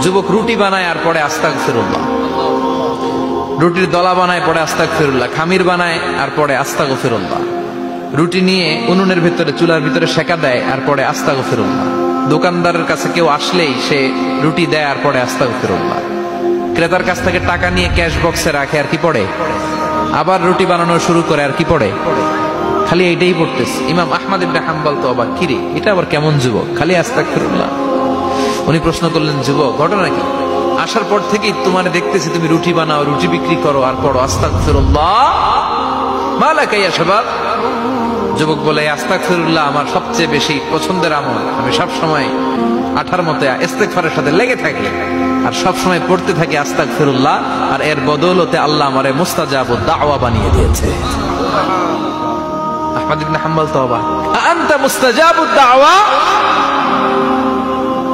যুবক রুটি বানায় আর পরে আস্তাগফিরুল্লাহ, রুটির দলা বানায় পরে আস্তাগফিরুল্লাহ, খামির বানায় আর পরে আস্তাগফিরুল্লাহ, রুটি নিয়ে উনুনের ভিতরে চুলার ভিতরে সেকা দেয় আর পরে আস্তাগফিরুল্লাহ, দোকানদারের কাছে কেউ আসলেই সে রুটি দেয় আর পরে আস্তাগফিরুল্লাহ, ক্রেতার কাছ থেকে টাকা নিয়ে ক্যাশ বক্সে রাখে আর কি পড়ে, আবার রুটি বানানো শুরু করে আর কি পড়ে, খালি এইটাই পড়তেছে। ইমাম আহমদ ইবনে হাম্বল তো অবাক, কিরে এটা আবার কেমন যুবক, খালি আস্তাগফিরুল্লাহ। উনি প্রশ্ন করলেন, যুবক ঘটনা কি? আসার পর থেকেই তোমার দেখতেছি তুমি রুটি বানাও, রুটি বিক্রি করো আর পড়ো আস্তাগফিরুল্লাহ, মালাকা ইয়া শাবাব। যুবক বলে, আস্তাগফিরুল্লাহ আমার সবচেয়ে বেশি পছন্দের আমল, আমি সব সময় আঠার মতে ইস্তেগফারের সাথে লেগে থাকি আর সব সময় পড়তে থাকি আস্তাগফিরুল্লাহ, আর এর বদৌলতে আল্লাহ আমারে মুস্তাজাবুদ দাওয়া বানিয়ে দিয়েছে। আহমদ ইবনে হাম্বল তো অবাক, আনতা মুস্তাজাবুদ দাওয়া,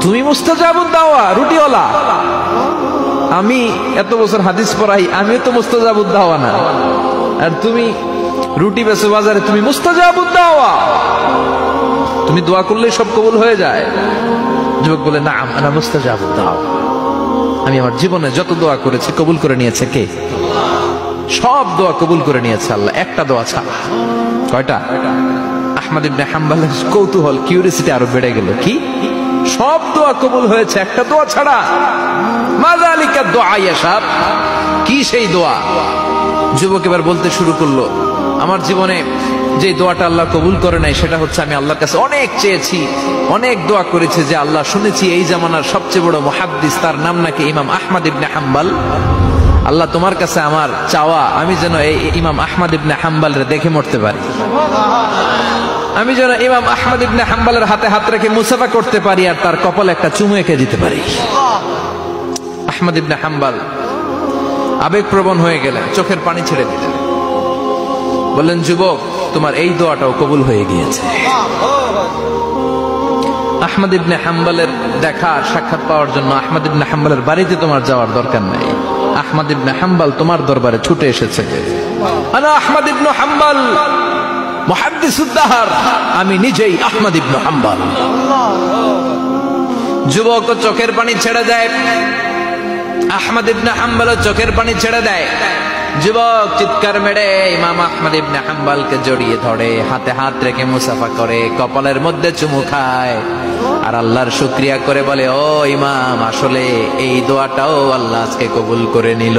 তুমি মুস্তাজাবুদ দাওয়া রুটিওয়ালা? আমি এত বছর হাদিস পড়াই, আমিও তো মুস্তাজাবুদ দাওয়া না, আর তুমি রুটি বেচো বাজারে, তুমি মুস্তাজাবুদ দাওয়া, তুমি দোয়া করলে সব কবুল হয়ে যায়? যুবক বলে, না আনা মুস্তাজাবুদ দাওয়া, আমি আমার জীবনে যত দোয়া করেছি কবুল করে নিয়েছে কে? সব দোয়া কবুল করে নিয়েছে আল্লাহ, একটা দোয়া ছাড়া। কয়টা? আহমদ ইবনে হাম্বলের কৌতূহল, কিউরিসিটি আরো বেড়ে গেল, কি সব দোয়া কবুল হয়েছে একটা দোয়া ছাড়া? মাযালিকা দোয়া ইয়া শাব, কি সেই দোয়া? যুবক এবার বলতে শুরু করলো, আমার জীবনে যে দোয়াটা আল্লাহ কবুল করে নাই সেটা হচ্ছে আমি আল্লাহর কাছে অনেক চেয়েছি, অনেক দোয়া করেছি যে আল্লাহ, শুনেছি এই জামানার সবচেয়ে বড় মুহাদ্দিস, তার নাম নাকি ইমাম আহমদ ইবনে হাম্বল, আল্লাহ তোমার কাছে আমার চাওয়া আমি যেন এই ইমাম আহমদ ইবনে হাম্বলরে দেখে মরতে পারি, আমি যেন ইমাম আহমদ ইবনে হাম্বলের হাতে হাত রেখে মুসাফা করতে পারি আর তার কপালে একটা চুমু এঁকে দিতে পারি। আহমদ ইবনে হাম্বল আবেগপ্রবণ হয়ে গেলেন, চোখের পানি ছেড়ে দিলেন, বললেন, যুবক তোমার এই দোয়াটাও কবুল হয়ে গিয়েছে। আহমদ ইবনে হাম্বলের দেখা সাক্ষাৎ পাওয়ার জন্য আহমদ ইবনে হাম্বলের বাড়িতে তোমার যাওয়ার দরকার নাই, আহমদ ইবনে হাম্বল তোমার দরবারে ছুটে এসেছে। আনা আহমদ ইবনে হাম্বল মুহাদ্দিসুদ দাহর, আমি নিজেই আহমদ ইবনে হাম্বল। যুবক চোখের পানি ছেড়ে দেয়, আহমদ ইবনে হাম্বল চোখের পানি ছেড়ে দেয়। যুবক চিৎকার মেরে ইমাম আহমদ ইবনে হাম্বলকে জড়িয়ে ধরে, হাতে হাত রেখে মুসাফা করে, কপালের মধ্যে চুমু খায় আর আল্লাহর শুকরিয়া করে বলে, ও ইমাম, আসলে এই দোয়াটাও আল্লাহ আজকে কবুল করে নিল।